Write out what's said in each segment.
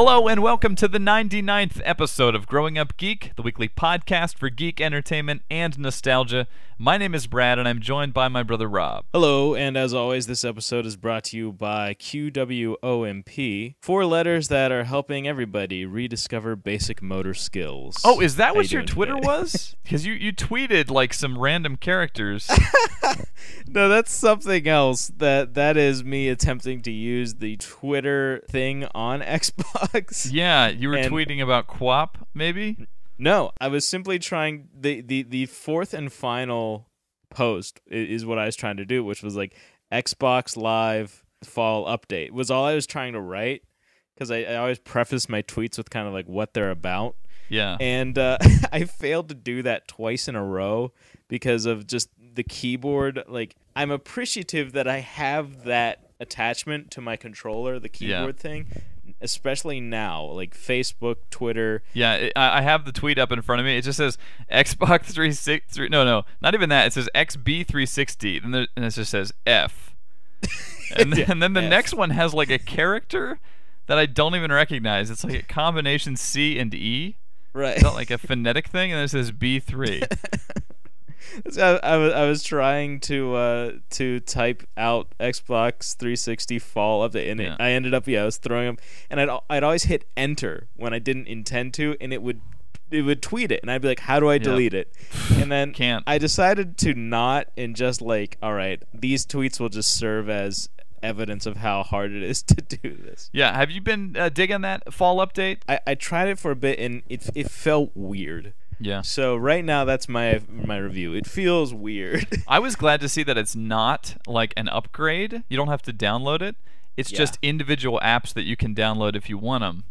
Hello and welcome to the 99th episode of Growing Up Geek, the weekly podcast for geek entertainment and nostalgia. My name is Brad and I'm joined by my brother Rob. Hello, and as always, this episode is brought to you by QWOP, 4 letters that are helping everybody rediscover basic motor skills. Oh, is that How what you your doing Twitter today? was? Because you tweeted like some random characters. No, that's something else. That is me attempting to use the Twitter thing on Xbox. Yeah, you were tweeting about QWOP, maybe? No, I was simply trying the fourth and final post is what I was trying to do, which was like Xbox Live fall update was all I was trying to write, because I always preface my tweets with kind of like what they're about. Yeah. And I failed to do that twice in a row because of just the keyboard. Like, I'm appreciative that I have that attachment to my controller, the keyboard thing. Especially now, like Facebook, Twitter. Yeah, I have the tweet up in front of me. It just says Xbox 360. No, not even that. It says XB360, and it just says F. And then the next one has like a character that I don't even recognize. It's like a combination C and E. Right. It's not like a phonetic thing, and it says B3. So I was trying to type out Xbox 360 fall update, and I ended up I was throwing them, and I'd always hit enter when I didn't intend to, and it would tweet it, and I'd be like, how do I delete it? And then I decided to not, and just like, all right, these tweets will just serve as evidence of how hard it is to do this. Yeah, have you been digging that fall update? I tried it for a bit, and it felt weird. Yeah. So right now, that's my review. It feels weird. I was glad to see that it's not like an upgrade. You don't have to download it. It's just individual apps that you can download if you want them.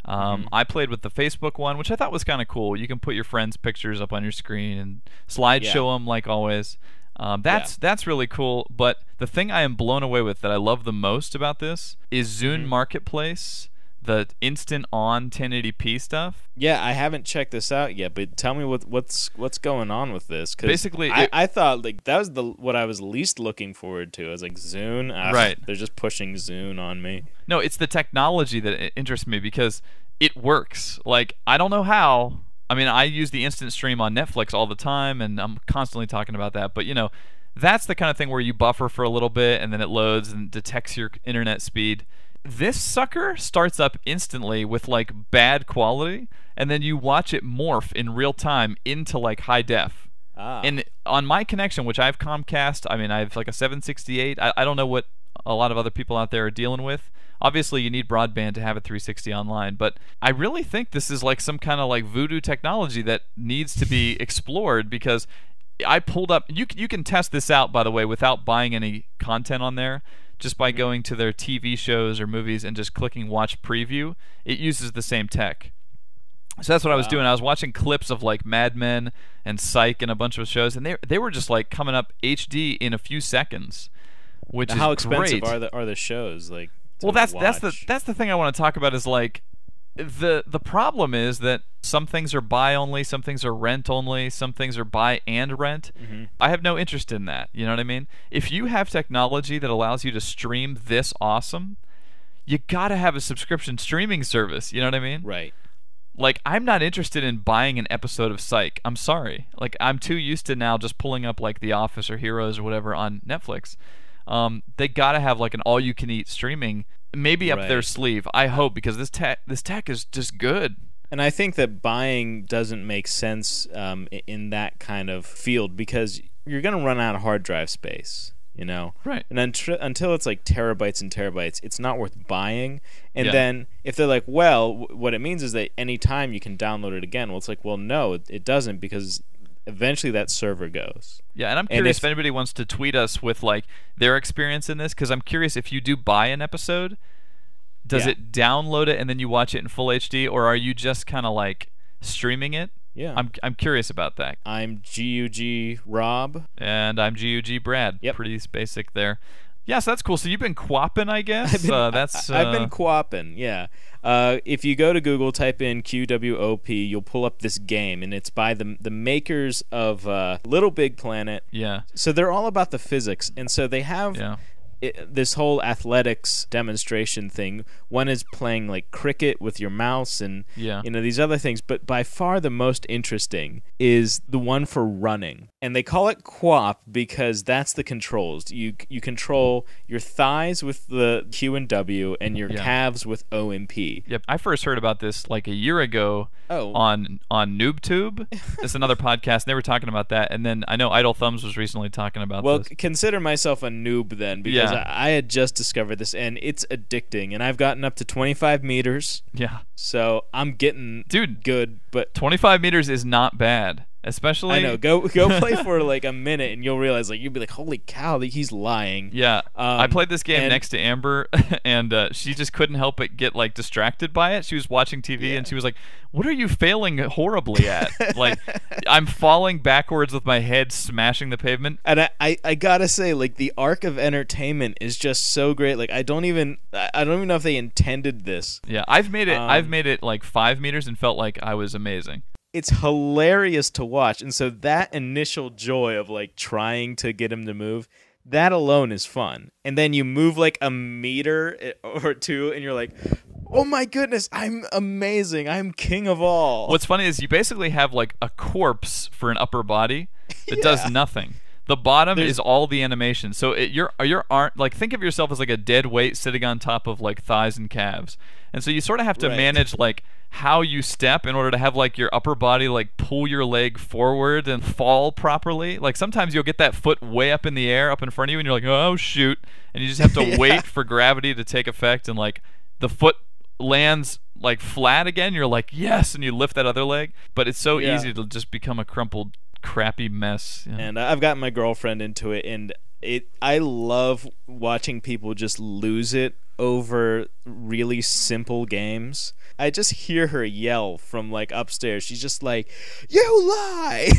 I played with the Facebook one, which I thought was kind of cool. You can put your friends' pictures up on your screen and slideshow them like always. That's really cool. But the thing I am blown away with that I love the most about this is Zune Marketplace. The instant on 1080p stuff. Yeah, I haven't checked this out yet, but tell me what's going on with this. 'Cause basically, I thought like that was what I was least looking forward to. I was like, Zune, right? They're just pushing Zune on me. No, it's the technology that interests me because it works. Like, I don't know how. I mean, I use the instant stream on Netflix all the time, and I'm constantly talking about that. But that's the kind of thing where you buffer for a little bit, and then it loads and detects your internet speed. This sucker starts up instantly with like bad quality, and then you watch it morph in real time into like high def. And on my connection, which I have Comcast, I mean I have like a 768. I don't know what a lot of other people out there are dealing with. Obviously, you need broadband to have a 360 online, but I really think this is like some kind of like voodoo technology that needs to be explored, because I pulled up. You can test this out, by the way, without buying any content on there. Just by going to their TV shows or movies and just clicking watch preview, it uses the same tech. So that's what I was doing. I was watching clips of like Mad Men and Psych and a bunch of shows, and they were just like coming up HD in a few seconds, which is great. How expensive are the shows? Like, well, that's the thing I want to talk about is like the problem is that some things are buy only, some things are rent only, some things are buy and rent. I have no interest in that. You know what I mean? If you have technology that allows you to stream this awesome, you gotta have a subscription streaming service. You know what I mean? Right. Like, I'm not interested in buying an episode of Psych. I'm sorry. Like, I'm too used to now just pulling up like The Office or Heroes or whatever on Netflix. They gotta have like an all-you-can-eat streaming, maybe up their sleeve. I hope, because this tech is just good. And I think that buying doesn't make sense in that kind of field, because you're going to run out of hard drive space, Right. And until it's like terabytes and terabytes, it's not worth buying. And then if they're like, well, what it means is that anytime you can download it again. Well, it's like, well, no, it doesn't, because eventually that server goes. Yeah, and I'm curious if anybody wants to tweet us with like their experience in this, because I'm curious if you do buy an episode, does it download it and then you watch it in full HD, or are you just kind of like streaming it? Yeah. I'm curious about that. I'm GUG Rob. And I'm GUG Brad. Yep. Pretty basic there. Yeah, so that's cool. So you've been QWOPing, I guess? I've been QWOPing, yeah. If you go to Google, type in QWOP, you'll pull up this game, and it's by the makers of Little Big Planet. Yeah. So they're all about the physics, and so they have this whole athletics demonstration thing. One is playing like cricket with your mouse and these other things, but by far the most interesting is the one for running. And they call it QWOP because that's the controls. You control your thighs with the Q and W and your calves with O and P. Yep. I first heard about this like a year ago on NoobTube. It's another podcast. They were talking about that, and then I know Idle Thumbs was recently talking about this. Well, consider myself a noob then, because I had just discovered this, and it's addicting. And I've gotten up to 25 meters. Yeah. So I'm getting good, but 25 meters is not bad. Especially, I know. Go play for like a minute, and you'll realize like you'll be like, "Holy cow, he's lying." Yeah, I played this game next to Amber, and she just couldn't help but get like distracted by it. She was watching TV, and she was like, "What are you failing horribly at?" Like, I'm falling backwards with my head smashing the pavement. And I gotta say, like, the arc of entertainment is just so great. Like, I don't even know if they intended this. Yeah, I've made it like 5 meters and felt like I was amazing. It's hilarious to watch, and so that initial joy of like trying to get him to move, that alone is fun. And then you move like a meter or two, and you're like, "Oh my goodness, I'm amazing! I'm king of all." What's funny is you basically have like a corpse for an upper body that does nothing. The bottom is all the animation. So your arm, like, think of yourself as like a dead weight sitting on top of like thighs and calves, and so you sort of have to manage like how you step in order to have like your upper body like pull your leg forward and fall properly. Like sometimes you'll get that foot way up in the air up in front of you and you're like, oh shoot, and you just have to wait for gravity to take effect, and like the foot lands like flat again, you're like yes, and you lift that other leg. But it's so easy to just become a crumpled crappy mess. And I've gotten my girlfriend into it, and I love watching people just lose it over really simple games. I just hear her yell from like upstairs. She's just like, "You lie!"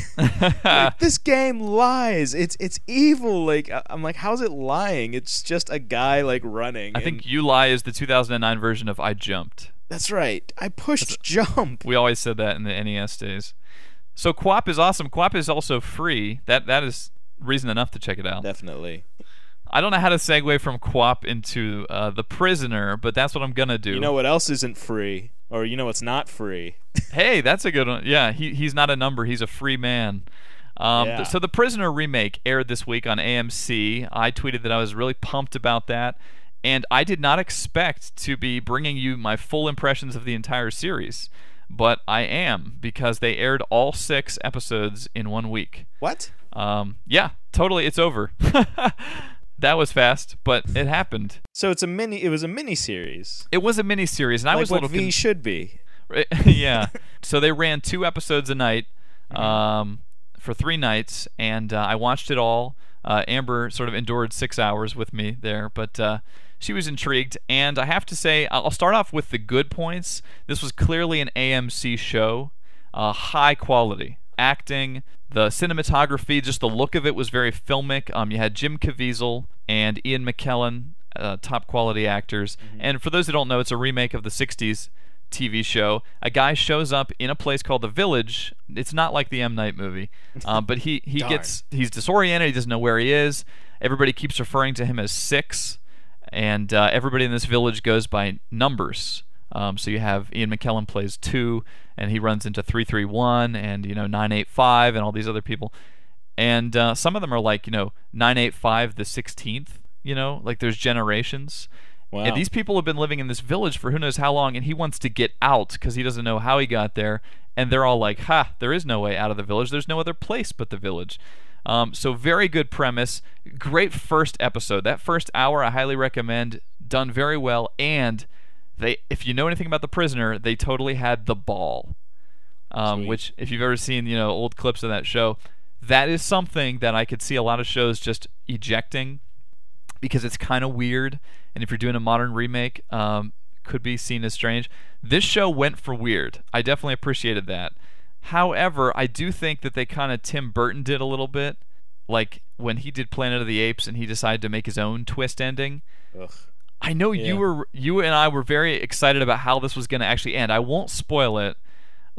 Like, this game lies. It's evil. Like, I'm like, how's it lying? It's just a guy like running. I think You Lie is the 2009 version of I Jumped. That's right. I pushed jump. We always said that in the NES days. So QWOP is awesome. QWOP is also free. That is reason enough to check it out. Definitely. I don't know how to segue from QWOP into The Prisoner, but that's what I'm gonna do. You know what else isn't free? Or you know what's not free? Hey, that's a good one. Yeah, he's not a number. He's a free man. So The Prisoner remake aired this week on AMC. I tweeted that I was really pumped about that, and I did not expect to be bringing you my full impressions of the entire series. But I am, because they aired all 6 episodes in 1 week. What? Yeah, totally. It's over. That was fast, but it happened. So it was a mini series. It was a mini series, and like I was a little V should be. Yeah. So they ran 2 episodes a night for 3 nights, and I watched it all. Amber sort of endured 6 hours with me there, but she was intrigued. And I have to say, I'll start off with the good points. This was clearly an AMC show, high quality acting. The cinematography, just the look of it was very filmic. You had Jim Caviezel and Ian McKellen, top quality actors. And for those who don't know, it's a remake of the 60s TV show. A guy shows up in a place called The Village. It's not like the M. Night movie, but he's disoriented. He doesn't know where he is. Everybody keeps referring to him as Six, and everybody in this village goes by numbers. So you have Ian McKellen plays 2, and he runs into 331 and 985 and all these other people. And some of them are like 985 the 16th. Like there's generations. Wow. And these people have been living in this village for who knows how long, and he wants to get out because he doesn't know how he got there. And they're all like, "Ha! There is no way out of the village. There's no other place but the village." So very good premise. Great first episode. That first hour I highly recommend. Done very well. And if you know anything about The Prisoner, they totally had the ball. Which, if you've ever seen old clips of that show, that is something that I could see a lot of shows just ejecting because it's kind of weird. And if you're doing a modern remake, could be seen as strange. This show went for weird. I definitely appreciated that. However, I do think that they kind of Tim Burton did a little bit, like when he did Planet of the Apes and he decided to make his own twist ending. Ugh. I know you and I were very excited about how this was going to actually end. I won't spoil it,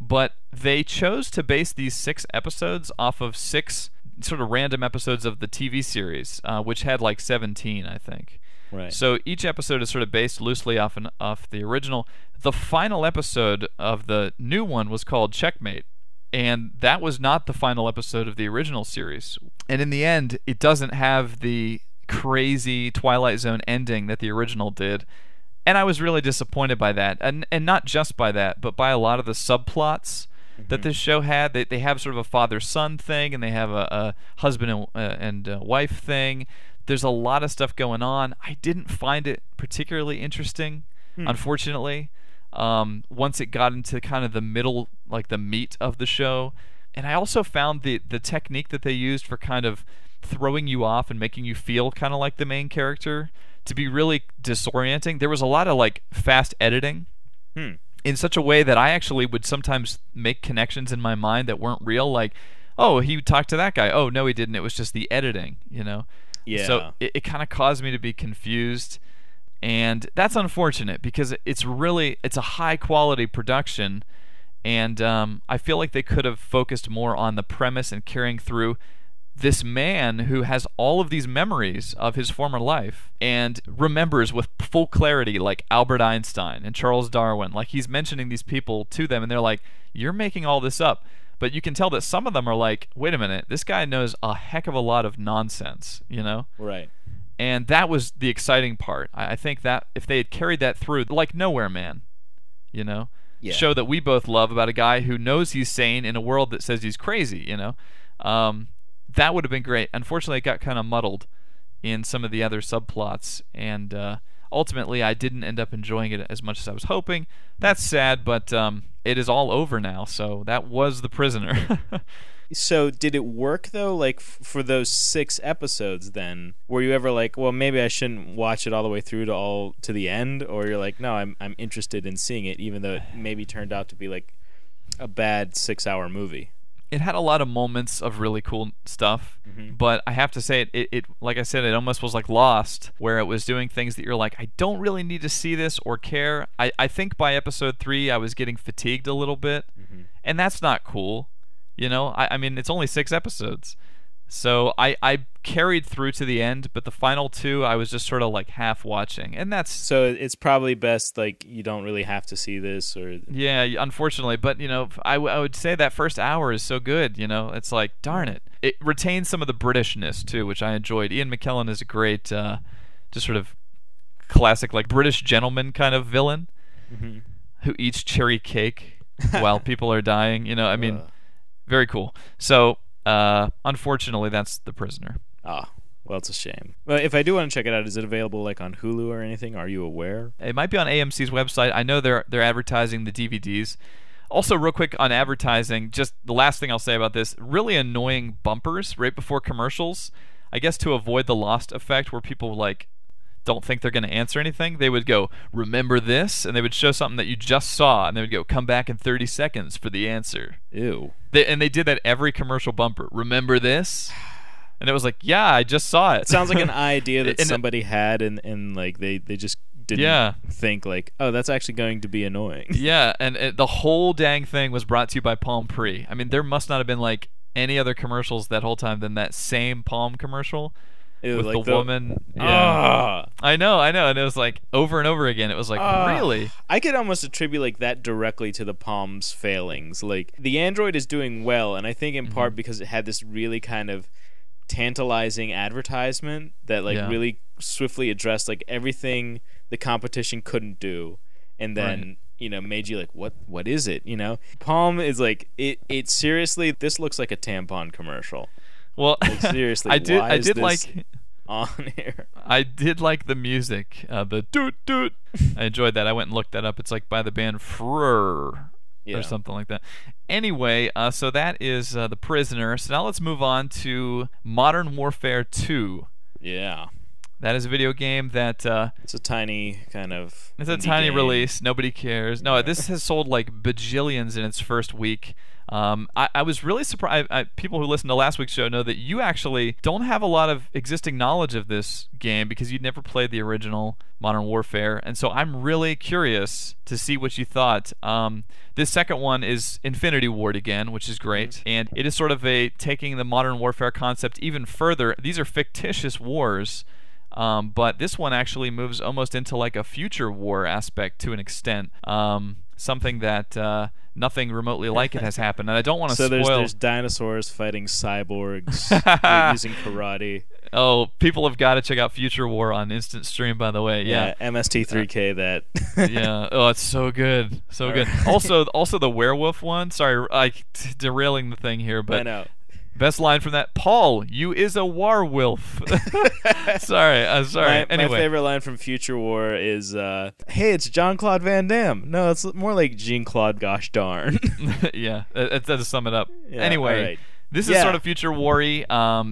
but they chose to base these 6 episodes off of 6 sort of random episodes of the TV series, which had like 17, I think. Right. So each episode is sort of based loosely off the original. The final episode of the new one was called Checkmate, and that was not the final episode of the original series. And in the end, it doesn't have the crazy Twilight Zone ending that the original did. And I was really disappointed by that. And not just by that, but by a lot of the subplots that this show had. They have sort of a father-son thing, and they have a husband and wife thing. There's a lot of stuff going on. I didn't find it particularly interesting, unfortunately, once it got into kind of the middle, like the meat of the show. And I also found the technique that they used for kind of throwing you off and making you feel kind of like the main character to be really disorienting. There was a lot of like fast editing in such a way that I actually would sometimes make connections in my mind that weren't real, like, oh, he talked to that guy. Oh, no, he didn't. It was just the editing, you know? Yeah. So it kind of caused me to be confused, and that's unfortunate because it's a high quality production, and I feel like they could have focused more on the premise and carrying through this man who has all of these memories of his former life and remembers with full clarity, like Albert Einstein and Charles Darwin. Like, he's mentioning these people to them, and they're like, you're making all this up. But you can tell that some of them are like, wait a minute, this guy knows a heck of a lot of nonsense, you know? Right. And that was the exciting part. I think that if they had carried that through, like Nowhere Man, you know? Yeah. Show that we both love about a guy who knows he's sane in a world that says he's crazy, you know? That would have been great. Unfortunately, it got kind of muddled in some of the other subplots, and ultimately I didn't end up enjoying it as much as I was hoping. That's sad, but it is all over now, so that was The Prisoner. So did it work, though, like for those 6 episodes then? Were you ever like, well, maybe I shouldn't watch it all the way through to the end? Or you're like, no, I'm interested in seeing it, even though it maybe turned out to be like a bad 6-hour movie? It had a lot of moments of really cool stuff, but I have to say it like I said, it almost was like Lost, where it was doing things that you're like, I don't really need to see this or care. I think by episode 3 I was getting fatigued a little bit, and that's not cool, you know? I mean, it's only 6 episodes, so I carried through to the end, but the final 2 I was just sort of like half watching, and that's... So it's probably best, like, you don't really have to see this, or... Yeah, unfortunately, but, you know, I would say that first hour is so good, you know? It's like, darn it. It retains some of the Britishness, too, which I enjoyed. Ian McKellen is a great, just sort of classic, like, British gentleman kind of villain who eats cherry cake while people are dying, you know? I mean, very cool. So... unfortunately, that's The Prisoner. Ah, well, it's a shame. Well, if I do want to check it out, is it available like on Hulu or anything? Are you aware? It might be on AMC's website. I know they're advertising the DVDs. Also, real quick on advertising, just the last thing I'll say about this, really annoying bumpers right before commercials. I guess to avoid the Lost effect where people like don't think they're going to answer anything, they would go, remember this? And they would show something that you just saw, and they would go, come back in 30 seconds for the answer. Ew. And they did that every commercial bumper. Remember this? And it was like, yeah, I just saw it. It sounds like an idea that somebody had, and like they just didn't think like, oh, that's actually going to be annoying. Yeah, and the whole dang thing was brought to you by Palm Pre. I mean, there must not have been like any other commercials that whole time than that same Palm commercial. Ew, with like the woman. Yeah. I know. And it was like over and over again. It was like, really? I could almost attribute like that directly to the Palm's failings. Like, the Android is doing well, and I think in part because it had this really kind of tantalizing advertisement that like really swiftly addressed like everything the competition couldn't do, and then you know, made you like, what is it, you know? Palm is like, it seriously, this looks like a tampon commercial. Well, like, seriously, I did this like on here. I did like the music, the doot doot. I enjoyed that. I went and looked that up. It's like by the band Frrrr or something like that. Anyway, so that is The Prisoner. So now let's move on to Modern Warfare 2. Yeah. That is a video game that it's a tiny kind of it's a tiny release. Nobody cares. No, this has sold like bajillions in its first week. I was really surprised. People who listened to last week's show know that you actually don't have a lot of existing knowledge of this game because you'd never played the original Modern Warfare, and so I'm really curious to see what you thought. This second one is Infinity Ward again, which is great, and it is sort of taking the Modern Warfare concept even further. These are fictitious wars. But this one actually moves almost into like a future war aspect to an extent. Something that nothing remotely like it has happened, and I don't want to spoil. So there's dinosaurs fighting cyborgs using karate. Oh, people have got to check out Future War on Instant Stream, by the way. Yeah, MST3K that. Yeah. Oh, it's so good, so good. Also the werewolf one. Sorry, derailing the thing here, but I know. Best line from that, Paul, you is a werewolf. Sorry. Anyway. My favorite line from Future War is, hey, it's Jean-Claude Van Damme. No, it's more like Jean-Claude gosh darn. Yeah, that does sum it up. Yeah, anyway, right. This is sort of Future War-y.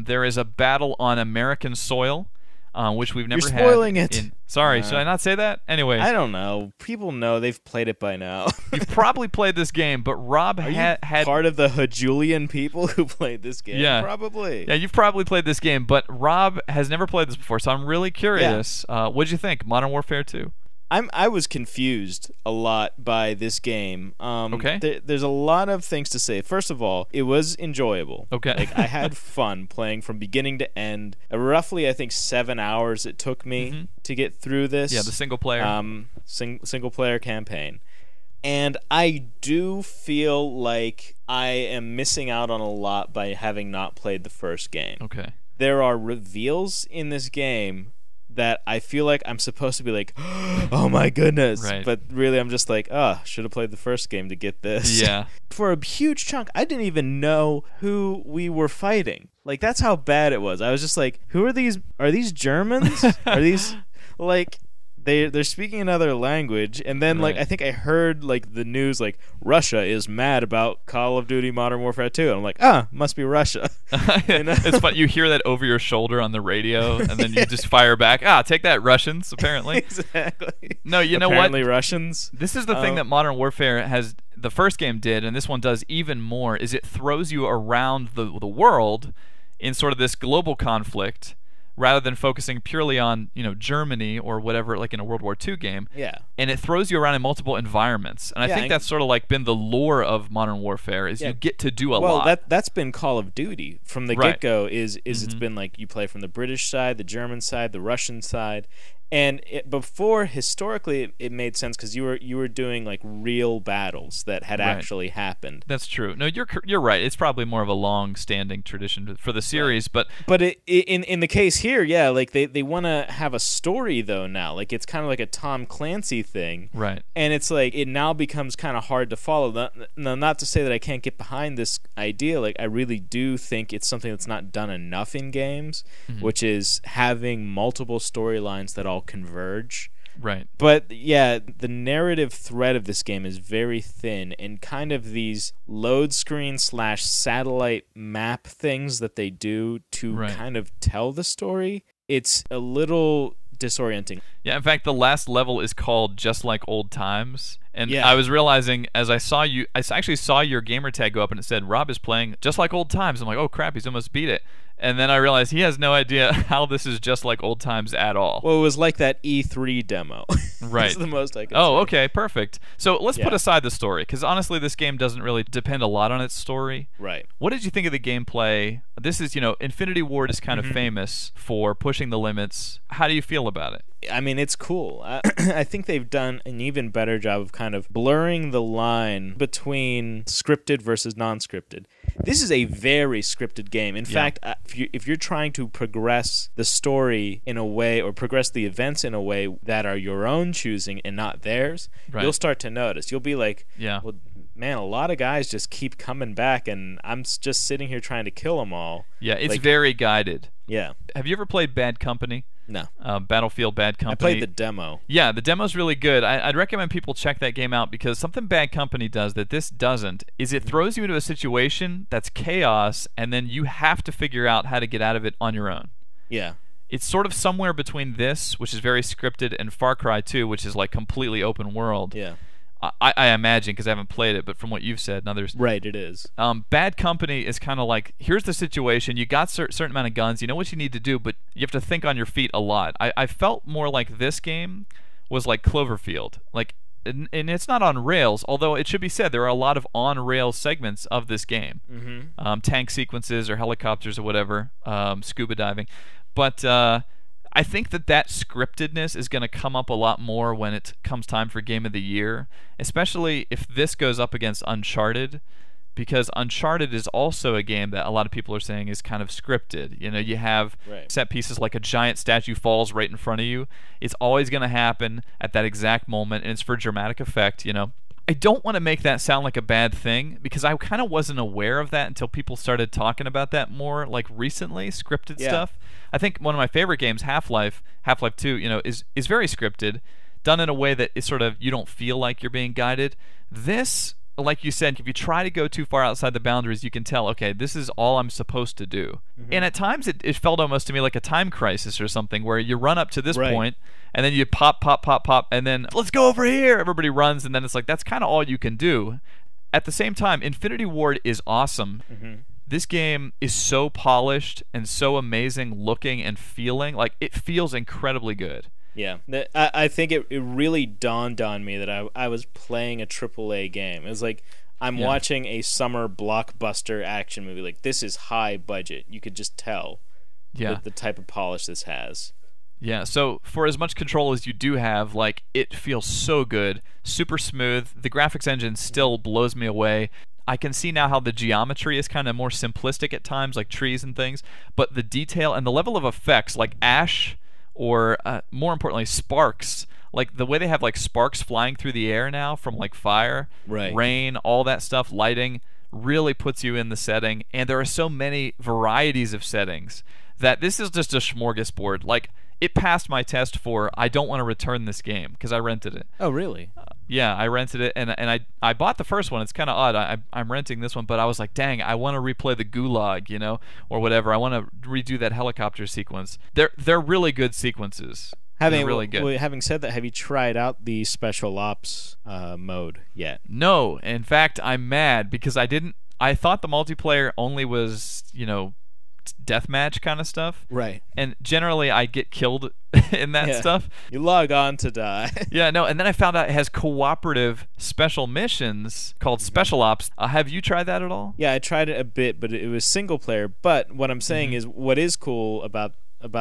There is a battle on American soil, which we've never had. You're spoiling it. Sorry, should I not say that? Anyway. I don't know. People know. They've played it by now. You've probably played this game, but Rob had part of the Hajulian people who played this game? Yeah. Probably. Yeah, you've probably played this game, but Rob has never played this before, so I'm really curious. Yeah. What'd you think? Modern Warfare 2? I was confused a lot by this game. Okay. There's a lot of things to say. First of all, it was enjoyable. Okay. Like, I had fun playing from beginning to end. Roughly, I think 7 hours it took me to get through this. Yeah, the single player. Single player campaign. And I do feel like I am missing out on a lot by having not played the first game. Okay. There are reveals in this game that I feel like I'm supposed to be like, oh my goodness. Right. But really I'm just like, should have played the first game to get this. Yeah. For a huge chunk, I didn't even know who we were fighting. Like, that's how bad it was. I was just like, who are these? Are these Germans? Are these, like... They're speaking another language, and then like I think I heard like the news like Russia is mad about Call of Duty Modern Warfare 2. And I'm like, must be Russia. It's fun. You hear that over your shoulder on the radio, and then you just fire back. Take that, Russians. Apparently, exactly. No, you know what? Apparently Russians. This is the thing that Modern Warfare has. The first game did, and this one does even more. Is it throws you around the world in sort of this global conflict, rather than focusing purely on, Germany or whatever, like in a World War II game. Yeah. And it throws you around in multiple environments. And I think that's sort of like been the lore of Modern Warfare, is you get to do a lot. Well, that's been Call of Duty from the get-go, is it's been like you play from the British side, the German side, the Russian side. And before, historically, it made sense because you were doing like real battles that had actually happened. That's true. No, you're right. It's probably more of a long-standing tradition for the series, but in the case here, yeah, like they want to have a story though now. Like it's kind of like a Tom Clancy thing, right? And it's like it now becomes kind of hard to follow. Not to say that I can't get behind this idea. Like I really do think it's something that's not done enough in games, which is having multiple storylines that all converge. Right. But yeah, the narrative thread of this game is very thin, and kind of these load screen / satellite map things that they do to kind of tell the story, it's a little disorienting. Yeah, in fact, the last level is called Just Like Old Times. And I was realizing as I actually saw your gamer tag go up and it said, Rob is playing Just Like Old Times. I'm like, oh crap, he's almost beat it. And then I realized he has no idea how this is just like old times at all. Well, it was like that E3 demo. Right. That's the most I can say. Okay, perfect. So let's put aside the story, because honestly, this game doesn't really depend a lot on its story. Right. What did you think of the gameplay? This is, Infinity Ward is kind of famous for pushing the limits. How do you feel about it? I mean, it's cool. I think they've done an even better job of kind of blurring the line between scripted versus non-scripted. This is a very scripted game. In fact, if you're trying to progress the story in a way, or progress the events in a way that are your own choosing and not theirs, you'll start to notice. You'll be like, well, man, a lot of guys just keep coming back, and I'm just sitting here trying to kill them all. Yeah, it's very guided. Yeah. Have you ever played Bad Company? No. Battlefield Bad Company. I played the demo. Yeah, the demo's really good. I'd recommend people check that game out, because something Bad Company does that this doesn't is it throws you into a situation that's chaos, and then you have to figure out how to get out of it on your own. Yeah. It's sort of somewhere between this, which is very scripted, and Far Cry 2, which is like completely open world. Yeah. I imagine, because I haven't played it, but from what you've said and others, Right, it is. Bad Company is kind of like, here's the situation. You got certain amount of guns. You know what you need to do, but you have to think on your feet a lot. I felt more like this game was like Cloverfield. Like, and it's not on rails, although it should be said there are a lot of on-rails segments of this game. Mm-hmm. Tank sequences or helicopters or whatever, scuba diving. But I think that scriptedness is going to come up a lot more when it comes time for Game of the Year, especially if this goes up against Uncharted, because Uncharted is also a game that a lot of people are saying is kind of scripted. You know, you have set pieces like a giant statue falls right in front of you. It's always going to happen at that exact moment, and it's for dramatic effect, you know. I don't want to make that sound like a bad thing, because I kind of wasn't aware of that until people started talking about that more, like recently, scripted stuff. I think one of my favorite games, Half-Life 2, you know, is very scripted, done in a way that is sort of, you don't feel like you're being guided. This, like you said, if you try to go too far outside the boundaries, you can tell, okay, this is all I'm supposed to do. Mm-hmm. And at times it felt almost to me like a time crisis or something, where you run up to this point, and then you pop, and then, let's go over here! Everybody runs, and then it's like, that's kind of all you can do. At the same time, Infinity Ward is awesome. Mm-hmm. This game is so polished and so amazing looking and feeling. Like, it feels incredibly good. Yeah, I think it really dawned on me that I was playing a AAA game. It was like I'm watching a summer blockbuster action movie. Like, this is high budget. You could just tell the type of polish this has. Yeah, so for as much control as you do have, like, it feels so good, super smooth. The graphics engine still blows me away. I can see now how the geometry is kind of more simplistic at times, like trees and things, but the detail and the level of effects, like ash, or more importantly, sparks, like the way they have like sparks flying through the air now from like fire, rain, all that stuff, lighting, really puts you in the setting. And there are so many varieties of settings that this is just a smorgasbord. Like, it passed my test for I don't want to return this game, because I rented it. Oh, really? Yeah, I rented it, and I bought the first one. It's kind of odd. I'm renting this one, but I was like, dang, I want to replay the Gulag, you know, or whatever. I want to redo that helicopter sequence. They're really good sequences. Really good. Well, having said that, have you tried out the Special Ops mode yet? No. In fact, I'm mad because I thought the multiplayer only was, you know, deathmatch kind of stuff. Right. And generally I get killed in that stuff. You log on to die. Yeah, no, and then I found out it has cooperative special missions called Special Ops. Have you tried that at all? Yeah, I tried it a bit, but it was single player. But what I'm saying is, what is cool about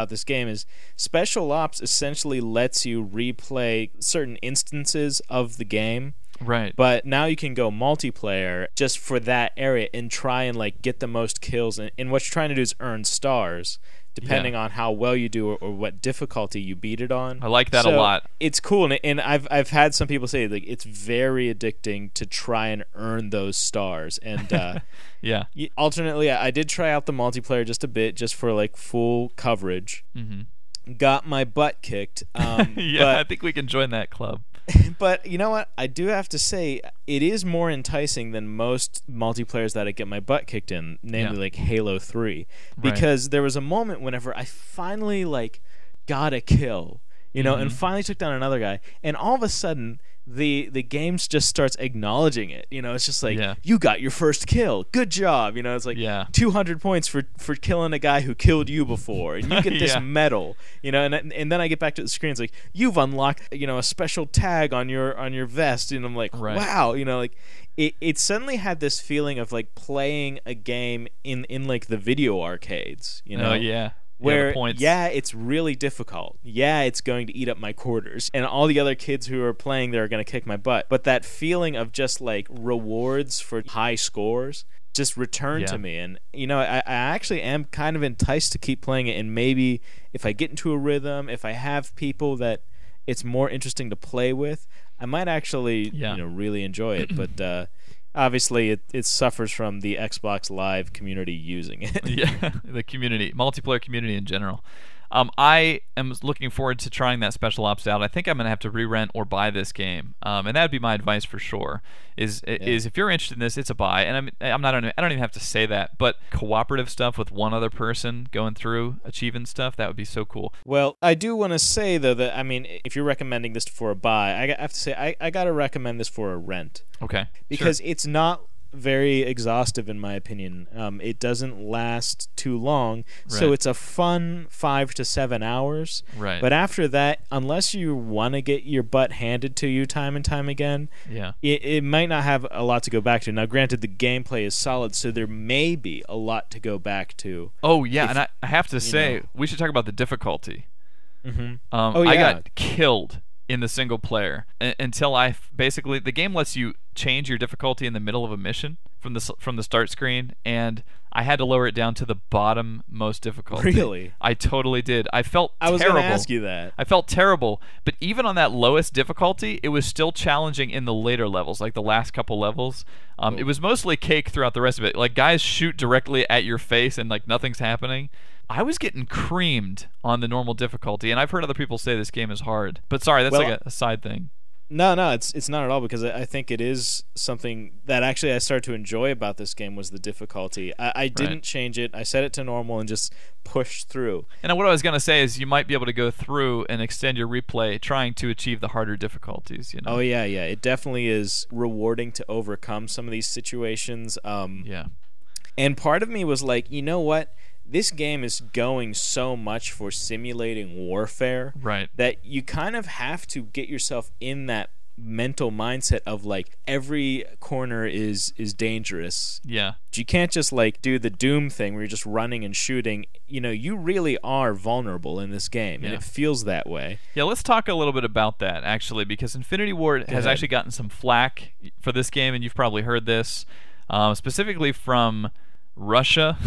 this game is Special Ops essentially lets you replay certain instances of the game. Right. But now you can go multiplayer just for that area and try and like get the most kills. And what you're trying to do is earn stars, depending on how well you do or what difficulty you beat it on. I like that a lot. It's cool, and I've had some people say like it's very addicting to try and earn those stars. And alternately, I did try out the multiplayer just a bit, just for like full coverage. Mm-hmm. Got my butt kicked. I think we can join that club. But you know what? I do have to say, it is more enticing than most multiplayers that I get my butt kicked in, namely like Halo 3. Because there was a moment whenever I finally like got a kill, you know, and finally took down another guy, and all of a sudden the game just starts acknowledging it. You know, it's just like, you got your first kill. Good job. You know, it's like 200 points for killing a guy who killed you before, and you get this medal. You know, and then I get back to the screen. It's like, you've unlocked, you know, a special tag on your vest, and I'm like, wow. You know, like it suddenly had this feeling of like playing a game in like the video arcades. You know, where it's really difficult. Yeah, it's going to eat up my quarters, and all the other kids who are playing there are going to kick my butt. But that feeling of just like rewards for high scores just returned to me, and you know, I actually am kind of enticed to keep playing it. And maybe if I get into a rhythm, if I have people that it's more interesting to play with, I might actually you know, really enjoy it. But obviously, it suffers from the Xbox Live community using it. The community, multiplayer community in general. I am looking forward to trying that Special Ops out. I think I'm going to have to re-rent or buy this game, and that would be my advice for sure. Is if you're interested in this, it's a buy. And I'm not. I don't even have to say that, but cooperative stuff with one other person going through achieving stuff, that would be so cool. Well, I do want to say though that if you're recommending this for a buy, I have to say I gotta recommend this for a rent. Okay. Because sure. it's not very exhaustive in my opinion. It doesn't last too long, so Right. it's a fun 5 to 7 hours. Right. But after that, unless you want to get your butt handed to you time and time again, Yeah. it might not have a lot to go back to. Now, granted, the gameplay is solid, so there may be a lot to go back to. Oh yeah, and I have to say know. we should talk about the difficulty. Mm-hmm. I got killed in the single player until basically the game lets you change your difficulty in the middle of a mission from the start screen, and I had to lower it down to the bottom most difficulty. Really? I totally did. I felt terrible. I was going to ask you that. I felt terrible, but even on that lowest difficulty, it was still challenging in the later levels, like the last couple levels. It was mostly cake throughout the rest of it. Like guys shoot directly at your face and like nothing's happening. I was getting creamed on the normal difficulty, and I've heard other people say this game is hard. But sorry, that's like a side thing. No, it's not at all, because I think it is something that actually I started to enjoy about this game was the difficulty. I didn't change it. I set it to normal and just pushed through. And what I was going to say is you might be able to go through and extend your replay trying to achieve the harder difficulties. Oh, yeah. It definitely is rewarding to overcome some of these situations. Yeah. And part of me was like, you know what? This game is going so much for simulating warfare, right, that you kind of have to get yourself in that mental mindset of like every corner is dangerous. Yeah. You can't just like do the Doom thing where you're just running and shooting. You really are vulnerable in this game, and it feels that way. Yeah, let's talk a little bit about that actually, because Infinity Ward has actually gotten some flack for this game, and you've probably heard this, specifically from Russia.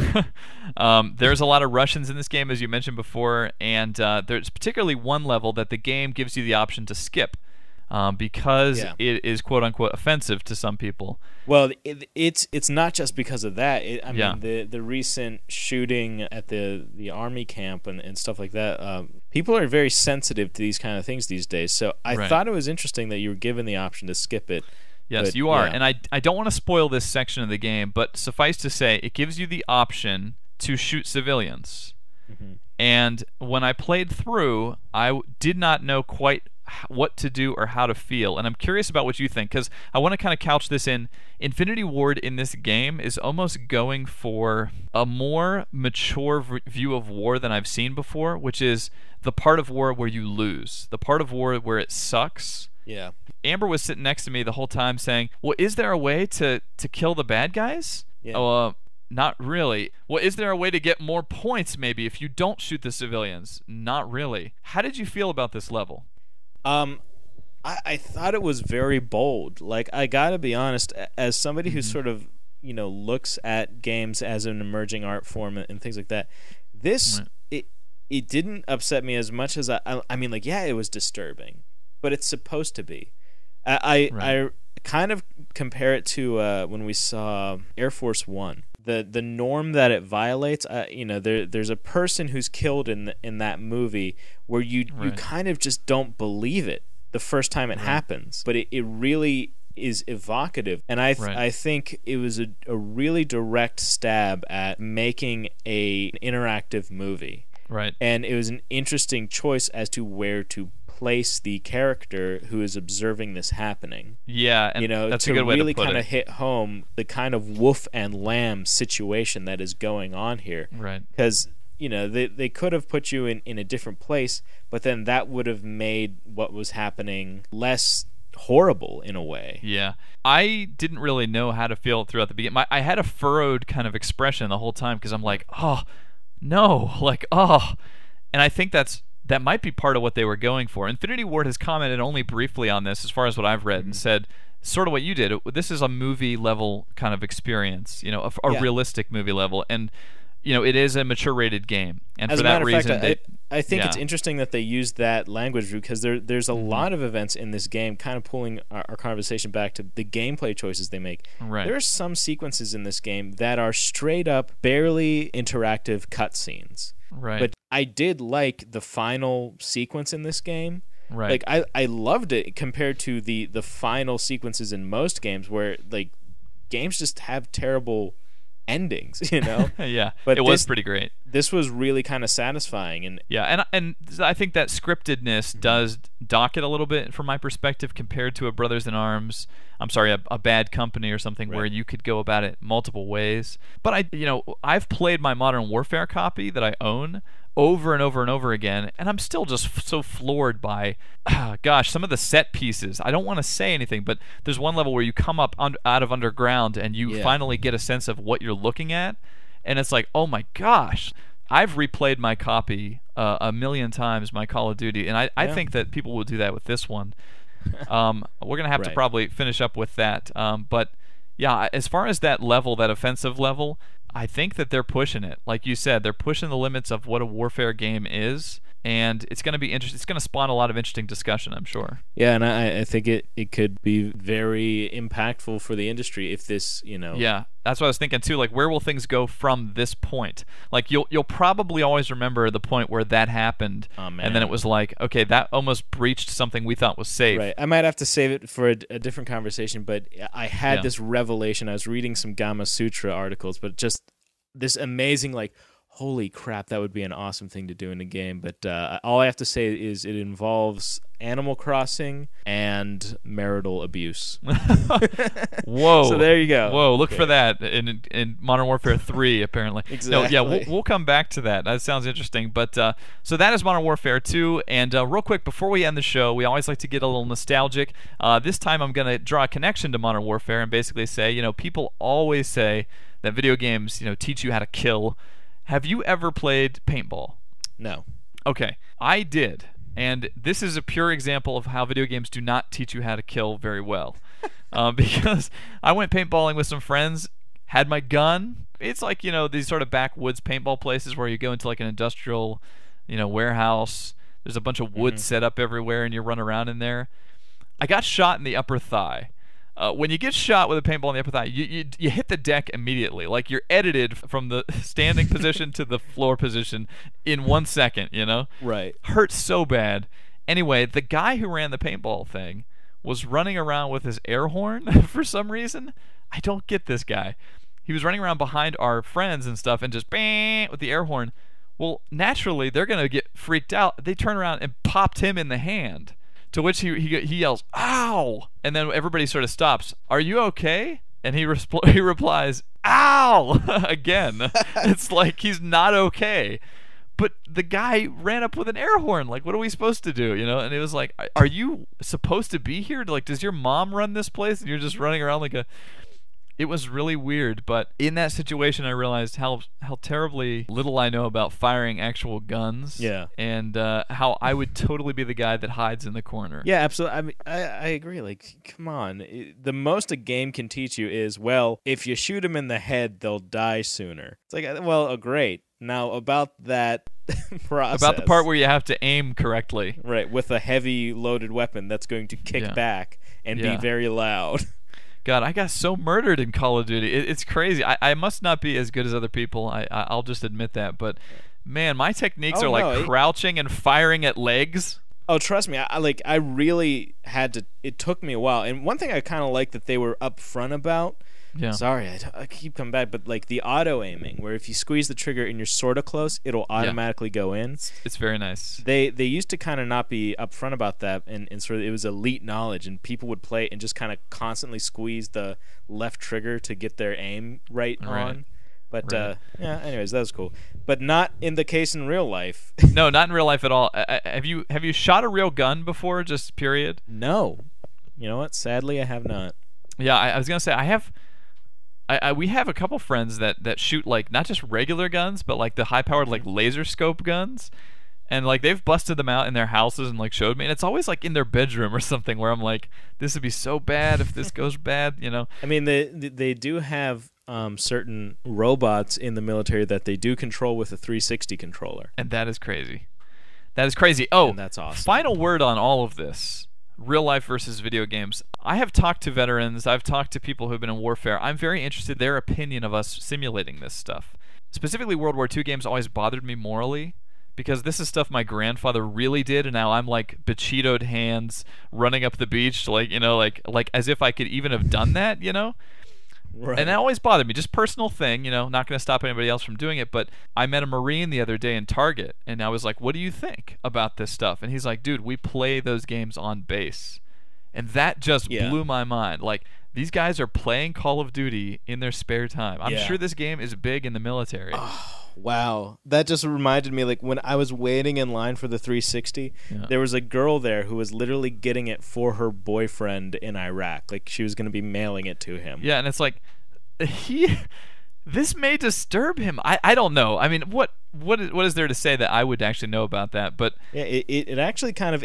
There's a lot of Russians in this game, as you mentioned before, and there's particularly one level that the game gives you the option to skip because it is quote-unquote offensive to some people. Well, it's not just because of that. I mean, the recent shooting at the army camp and stuff like that, people are very sensitive to these kind of things these days, so I thought it was interesting that you were given the option to skip it. Yes, but, you are. And I don't want to spoil this section of the game, but suffice to say, it gives you the option to shoot civilians. Mm-hmm. And when I played through, I did not know quite what to do or how to feel. And I'm curious about what you think, because I want to kind of couch this in Infinity Ward in this game is almost going for a more mature view of war than I've seen before, which is the part of war where you lose, the part of war where it sucks. Yeah. Amber was sitting next to me the whole time saying, well, is there a way to kill the bad guys? Yeah. Not really. Well, is there a way to get more points maybe if you don't shoot the civilians? Not really. How did you feel about this level? I thought it was very bold. Like, I gotta be honest, as somebody who sort of, looks at games as an emerging art form and things like that, this, it didn't upset me as much as I mean, like, yeah, it was disturbing, but it's supposed to be. I kind of compare it to when we saw Air Force One. The norm that it violates, there's a person who's killed in that movie where you kind of just don't believe it the first time it happens, but it really is evocative, and I think it was a really direct stab at making an interactive movie. Right. And it was an interesting choice as to where to place the character who is observing this happening. Yeah, and that's a good way to really put kind it. of hit home the kind of wolf and lamb situation that is going on here. Right. Because they could have put you in a different place, but then that would have made what was happening less horrible in a way. Yeah. I didn't really know how to feel throughout the beginning. I had a furrowed kind of expression the whole time because I'm like, oh, no, like, oh. And I think that might be part of what they were going for. Infinity Ward has commented only briefly on this as far as what I've read and said sort of what you did. This is a movie level kind of experience, a realistic movie level. And it is a mature rated game, and as for a that matter of reason, fact, I think it's interesting that they used that language because there's a lot of events in this game, kind of pulling our conversation back to the gameplay choices they make. Right. There are some sequences in this game that are straight up, barely interactive cutscenes. Right. But I did like the final sequence in this game. Right. Like I loved it compared to the final sequences in most games where like games just have terrible endings, you know. Yeah, but it was pretty great. This was really kind of satisfying, and and I think that scriptedness does dock it a little bit from my perspective compared to a Brothers in Arms. I'm sorry, a Bad Company or something where you could go about it multiple ways. But I've played my Modern Warfare copy that I own over and over and over again, and I'm still just so floored by, gosh, some of the set pieces. I don't want to say anything, but there's one level where you come up out of underground and you finally get a sense of what you're looking at, and it's like, oh my gosh. I've replayed my copy a million times, my Call of Duty, and I think that people will do that with this one. We're going to have to probably finish up with that. But yeah, as far as that level, that offensive level, I think that they're pushing it. Like you said, they're pushing the limits of what a warfare game is, and it's going to be interesting. It's going to spawn a lot of interesting discussion, I'm sure. Yeah, and I think it could be very impactful for the industry if this, Yeah, that's what I was thinking too. Like, where will things go from this point? Like, you'll probably always remember the point where that happened, and then it was like, okay, that almost breached something we thought was safe. Right. I might have to save it for a different conversation, but I had this revelation. I was reading some Gama Sutra articles, but just this amazing, like, holy crap, that would be an awesome thing to do in a game. But all I have to say is it involves Animal Crossing and marital abuse. Whoa. So there you go. Whoa, look for that in Modern Warfare 3, apparently. Exactly. No, yeah, we'll come back to that. That sounds interesting. But so that is Modern Warfare 2. And real quick, before we end the show, we always like to get a little nostalgic. This time I'm going to draw a connection to Modern Warfare and basically say, people always say that video games, teach you how to kill. Have you ever played Paintball? No. Okay, I did. And this is a pure example of how video games do not teach you how to kill very well. Because I went paintballing with some friends, had my gun. It's like, these sort of backwoods paintball places where you go into like an industrial, warehouse. There's a bunch of wood set up everywhere and you run around in there. I got shot in the upper thigh. When you get shot with a paintball in the upper thigh, you hit the deck immediately. Like, you're edited from the standing position to the floor position in 1 second, Right. Hurts so bad. Anyway, the guy who ran the paintball thing was running around with his air horn for some reason. I don't get this guy. He was running around behind our friends and stuff and just bang with the air horn. Well, naturally, they're going to get freaked out. They turn around and popped him in the hand. To which he yells, "Ow!" And then everybody sort of stops. "Are you okay?" And he replies, "Ow!" again. It's like he's not okay. But the guy ran up with an air horn. Like, what are we supposed to do? And it was like, are you supposed to be here? Like, does your mom run this place? And you're just running around like a... It was really weird, but in that situation I realized how terribly little I know about firing actual guns. Yeah. And how I would totally be the guy that hides in the corner. Yeah, absolutely. I mean, I agree. Like, come on. The most a game can teach you is, well, if you shoot them in the head, they'll die sooner. It's like, well, great. Now, about that process. About the part where you have to aim correctly. Right, with a heavy loaded weapon that's going to kick back and be very loud. God, I got so murdered in Call of Duty. It's crazy. I must not be as good as other people. I'll just admit that. But, man, my techniques are like crouching and firing at legs. Oh, trust me. I really had to... It took me a while. And one thing I kind of like that they were upfront about... Yeah. Sorry, I keep coming back, but like the auto-aiming, where if you squeeze the trigger and you're sort of close, it'll automatically go in. It's very nice. They used to kind of not be upfront about that, and sort of it was elite knowledge, and people would play and just kind of constantly squeeze the left trigger to get their aim right on. But anyways, that was cool. But not in the case in real life. No, not in real life at all. Have you shot a real gun before? Just period. No. You know what? Sadly, I have not. Yeah, I was gonna say I have. We have a couple friends that shoot like not just regular guns, but like the high-powered like laser scope guns, and like they've busted them out in their houses and like showed me, and it's always like in their bedroom or something where I'm like, this would be so bad if this goes bad, I mean, they do have certain robots in the military that they do control with a 360 controller, and that is crazy. That is crazy. Oh, and that's awesome. Final word on all of this. Real life versus video games. I have talked to veterans. I've talked to people who've been in warfare. I'm very interested in their opinion of us simulating this stuff. Specifically, World War II games always bothered me morally because this is stuff my grandfather really did, and now I'm like Bachitoed hands running up the beach, like, you know, like as if I could even have done that, you know. Right. And that always bothered me. Just personal thing, you know, not going to stop anybody else from doing it. But I met a Marine the other day in Target, and I was like, what do you think about this stuff? And he's like, dude, we play those games on base. And that just blew my mind. Like, these guys are playing Call of Duty in their spare time. I'm sure this game is big in the military. Oh, wow. That just reminded me, like, when I was waiting in line for the 360, there was a girl there who was literally getting it for her boyfriend in Iraq. Like, she was going to be mailing it to him. Yeah, and it's like, this may disturb him. I don't know. I mean, what is there to say that I would actually know about that? But yeah, it actually kind of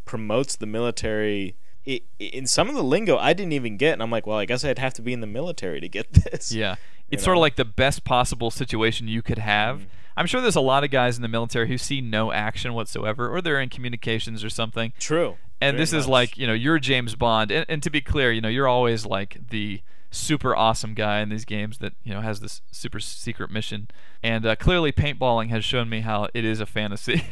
promotes the military. In some of the lingo I didn't even get, and I'm like, well, I guess I'd have to be in the military to get this. Yeah. It's sort of like the best possible situation you could have. Mm-hmm. I'm sure there's a lot of guys in the military who see no action whatsoever, or they're in communications or something. True. And this is like, you know, you're James Bond. And to be clear, you know, you're always like the super awesome guy in these games that, you know, has this super secret mission. And clearly paintballing has shown me how it is a fantasy.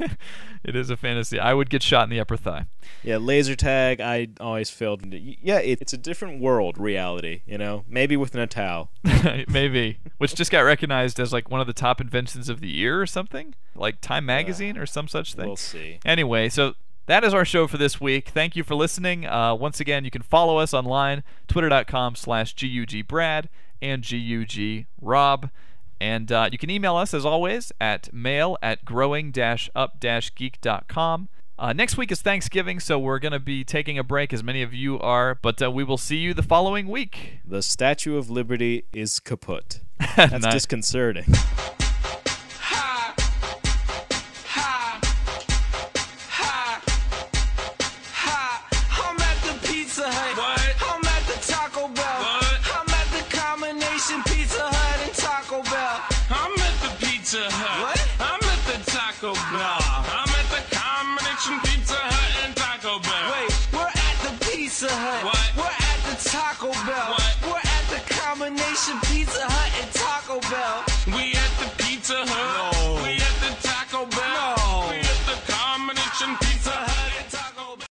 It is a fantasy. I would get shot in the upper thigh. Yeah, laser tag, I always failed. Yeah, it's a different world reality, you know? Maybe with a towel. Maybe. Which just got recognized as like one of the top inventions of the year or something? Like Time Magazine or some such thing. We'll see. Anyway, so that is our show for this week. Thank you for listening. Once again, you can follow us online, twitter.com/GUGBrad and GUGRob. And you can email us, as always, at mail@growing-up-geek.com. Next week is Thanksgiving, so we're going to be taking a break, as many of you are. But we will see you the following week. The Statue of Liberty is kaput. That's disconcerting. Taco Bell. What? We're at the combination Pizza Hut and Taco Bell.